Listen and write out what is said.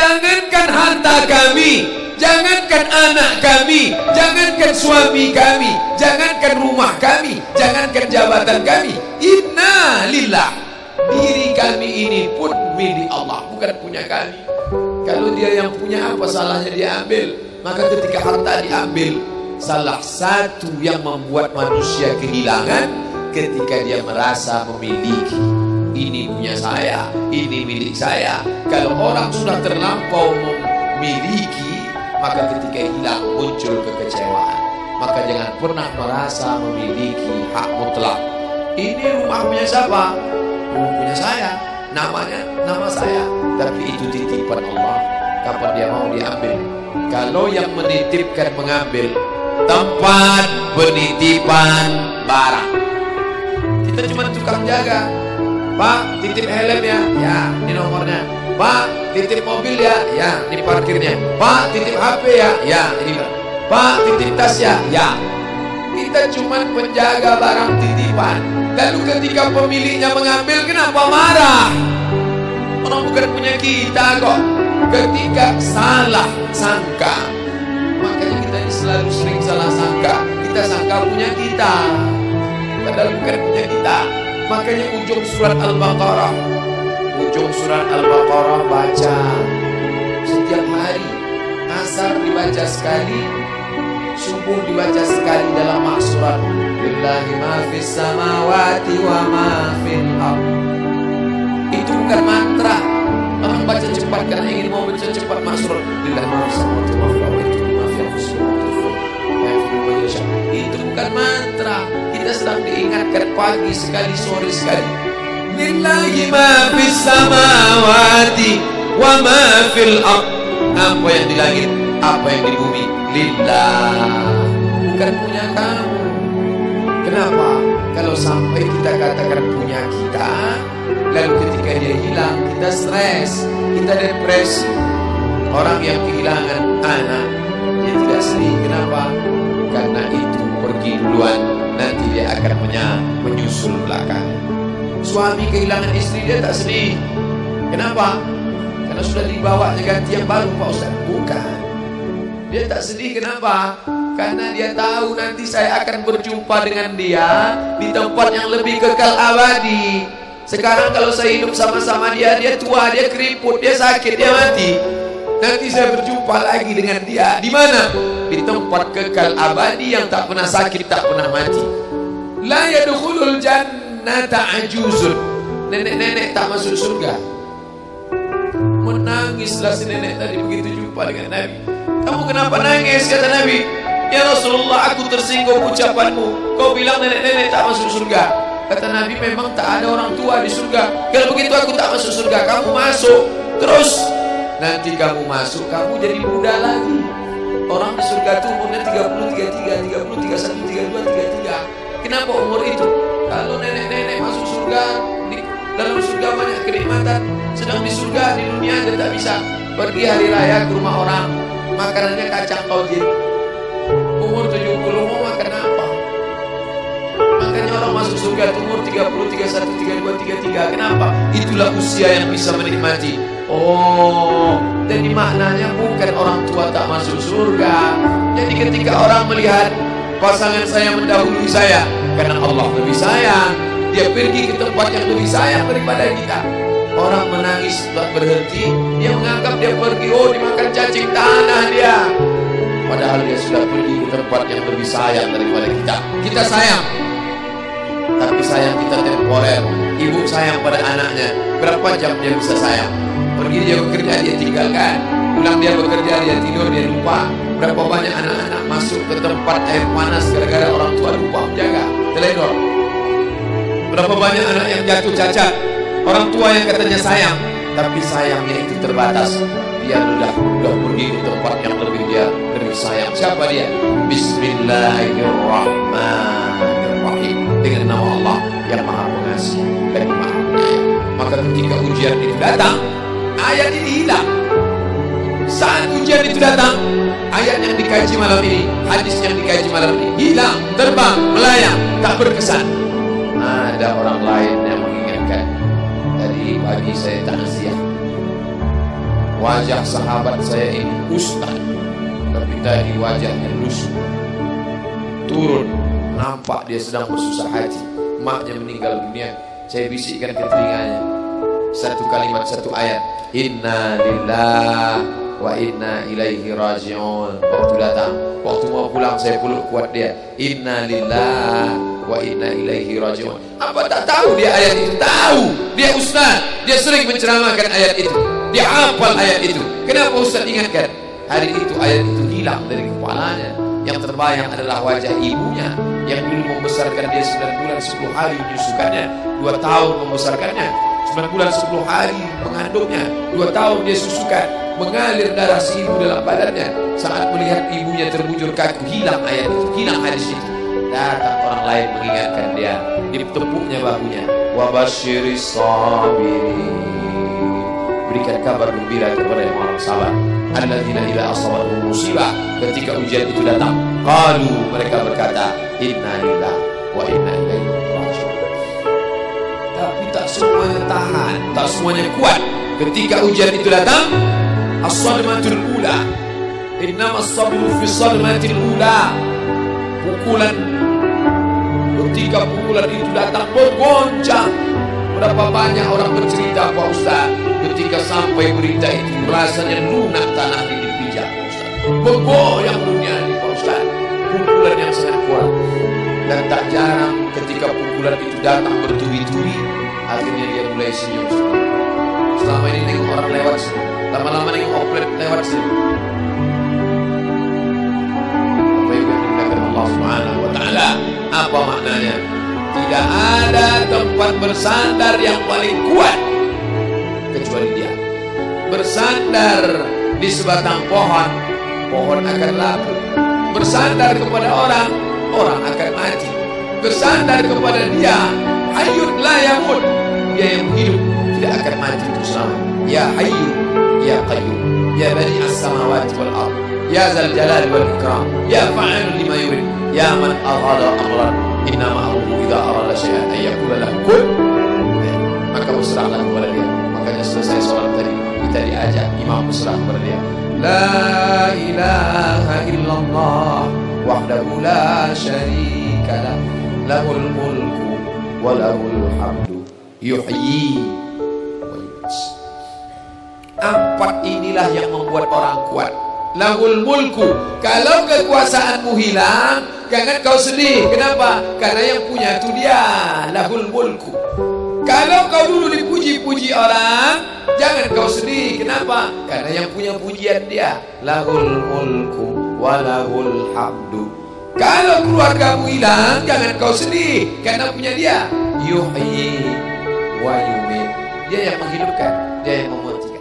Jangankan harta kami, jangankan anak kami, jangankan suami kami, jangankan rumah kami, jangankan jabatan kami. Inna lillah, diri kami ini pun milik Allah, bukan punya kami. Kalau dia yang punya, apa salahnya dia ambil? Maka ketika harta diambil, salah satu yang membuat manusia kehilangan ketika dia merasa memiliki. Ini punya saya, ini milik saya. Kalau orang sudah terlampau memiliki, maka ketika hilang muncul kekecewaan. Maka jangan pernah merasa memiliki hak mutlak. Ini rumah punya siapa? Rumah punya saya, namanya nama saya. Tapi itu titipan Allah, kapan dia mau diambil. Kalau yang menitipkan mengambil, tempat penitipan barang, kita cuma tukang jaga. Pak, titip helm ya, ya, ini nomornya. Pak, titip mobil ya, ya, ini parkirnya. Pak, titip HP ya, ya, ini. Pak, titip tas ya, ya. Kita cuma penjaga barang titipan. Lalu ketika pemiliknya mengambil, kenapa marah? Orang bukan punya kita kok. Ketika salah sangka, makanya kita ini selalu sering salah sangka. Kita sangka punya kita, padahal bukan punya kita. Makanya ujung surat Al-Baqarah, baca setiap hari. Asar dibaca sekali, subuh dibaca sekali dalam maksurat. Lillahi ma fis samawati wa ma fil ardh. Itu bukan mantra. Orang baca cepat karena ingin mau baca cepat maksurat. Lillahi ma fis samawati wa fil ardh. Itu bukan mantra. Kita sedang diingatkan pagi sekali, sore sekali. Lillahi ma fis samawati wa ma fil ardh. Apa yang di langit, apa yang di bumi, lillah, bukan punya kamu. Kenapa? Kalau sampai kita katakan punya kita, lalu ketika dia hilang, kita stres, kita depresi. Orang yang kehilangan anak, dia tidak sedih. Kenapa? Karena itu pergi duluan, nanti dia akan menyusul belakang. Suami kehilangan istri, dia tak sedih. Kenapa? Karena sudah dibawa ganti yang baru, Pak Ustaz. Bukan. Dia tak sedih, kenapa? Karena dia tahu nanti saya akan berjumpa dengan dia di tempat yang lebih kekal abadi. Sekarang kalau saya hidup sama-sama dia, dia tua, dia keriput, dia sakit, dia mati. Nanti saya berjumpa lagi dengan dia. Di mana? Di tempat kekal abadi yang tak pernah sakit, tak pernah mati. La yadkhulul jannata ajuzun. Nenek-nenek tak masuk surga. Menangislah si nenek tadi begitu jumpa dengan Nabi. Kamu kenapa nangis? Kata Nabi. Ya Rasulullah, aku tersinggung ucapanmu. Kau bilang nenek-nenek tak masuk surga. Kata Nabi, memang tak ada orang tua di surga. Kalau begitu aku tak masuk surga, kamu masuk. Terus nanti kamu masuk, kamu jadi muda lagi. Orang di surga itu umurnya 30, 33, 30, 31, 32, 33. Kenapa umur itu? Kalau nenek-nenek masuk surga, di dalam surga banyak kenikmatan. Sedang di surga, di dunia dia tak bisa pergi hari raya ke rumah orang, makanannya kacang tauhid. Umur 70 mau makan apa? Makanya orang masuk surga umur 30, 31, 32, 33. Kenapa? Itulah usia yang bisa menikmati. Oh, jadi maknanya bukan orang tua tak masuk surga. Jadi ketika orang melihat pasangan saya mendahului saya, karena Allah lebih sayang, dia pergi ke tempat yang lebih sayang daripada kita. Orang menangis tak berhenti, dia menganggap dia pergi, oh dimakan cacing tanah dia. Padahal dia sudah pergi ke tempat yang lebih sayang daripada kita. Kita sayang, tapi sayang kita temporer. Ibu sayang pada anaknya, berapa jam dia bisa sayang? Pergi dia bekerja, dia tinggalkan. Pulang dia bekerja, dia tidur, dia lupa. Berapa banyak anak-anak masuk ke tempat air panas gara-gara orang tua lupa menjaga, teledor. Berapa banyak anak yang jatuh cacat, orang tua yang katanya sayang, tapi sayangnya itu terbatas. Dia sudah pergi ke tempat yang lebih sayang. Siapa dia? Bismillahirrahmanirrahim. Dengan nama Allah yang Maha Pengasih dan Maha Penyayang. Maka ketika ujian itu datang, ayat ini hilang. Saat ujian itu datang, ayat yang dikaji malam ini, hadis yang dikaji malam ini hilang, terbang, melayang, tak berkesan. Ada orang lain yang mengingatkan. Tadi pagi saya takziah, wajah sahabat saya ini ustaz, tapi tadi wajahnya lusuh. Turun, nampak dia sedang bersusah hati, maknya meninggal dunia. Saya bisikkan ke telinganya satu kalimat, satu ayat, inna lillahi wa inna ilaihi raji'un. Waktu datang, waktu mau pulang saya peluk kuat dia, inna lillahi wa inna ilaihi raji'un. Apa tak tahu dia ayat itu? Tahu, dia ustaz, dia sering menceramahkan ayat itu, dia hafal ayat itu. Kenapa ustaz ingatkan? Hari itu ayat itu hilang dari kepalanya. Yang terbayang adalah wajah ibunya yang dulu membesarkan dia 9 bulan 10 hari, menyusukannya 2 tahun membesarkannya, 9 bulan 10 hari mengandungnya, 2 tahun dia susukan, mengalir darah si ibu dalam badannya. Saat melihat ibunya terbujur kaku, hilang ayat itu, hilang hadis itu. Datang orang lain mengingatkan dia, ditepuknya bahunya, wabasyiris sabirin, berikan kabar gembira kepada yang orang sabar, alladzina idza asabatuhum musibah, ketika ujian itu datang, qalu, mereka berkata, inna lillahi wa inna ilaihi raji'un. Tapi tak semuanya tahan, tak semuanya kuat. Ketika ujian itu datang, as-sadmatul ula, innamas sabru fi sadmatil ula, pukulan. Ketika pukulan itu datang, bergoncang. Berapa banyak orang bercerita, Pak Ustaz, ketika sampai berita itu rasanya lunak tanah di dipijak, Pak Ustaz, bergoyang dunia ini, Pak Ustaz. Pukulan yang sangat kuat. Dan tak jarang ketika pukulan itu datang bertubi-tubi, akhirnya dia mulai senyum. Selama ini nengok orang lewat sini, lama-lama nengok oplet lewat sini. Apa yang dimuliakan Allah Subhanahu wa Ta'ala? Apa maknanya? Tidak ada tempat bersandar yang paling kuat kecuali dia. Bersandar di sebatang pohon, pohon akan labu. Bersandar kepada orang, orang akan mati. Bersandar kepada dia, hayyun la yamut, dia yang hidup tidak akan mati terus selama. Ya hayyu ya qayyum, ya bani as-samawati wal ard, ya zal jalal wal ikram, ya fa'alun lima yurid, ya man aghada amran, innama amruhu idza arada syai'an ay yaqula lahu kun. Maka berserahlah kepada dia. Makanya selesai sholat tadi kita diajak imam berserah kepada dia. La ilaha illallah wahdahu la syarika lah, lahul mulku wa lahul hamdu yuhyi wa yumiit. 4 inilah yang membuat orang kuat. Lahul mulku, kalau kekuasaanmu hilang, jangan kau sedih. Kenapa? Karena yang punya itu dia. Lahul mulku. Kalau kau dulu dipuji-puji orang, jangan kau sedih. Kenapa? Karena yang punya pujian dia. Lahul mulku wa lahul hamdu. Kalau keluargamu hilang, jangan kau sedih, karena punya dia. Yuhyi wa yumiit. Dia yang menghidupkan, dia yang mematikan.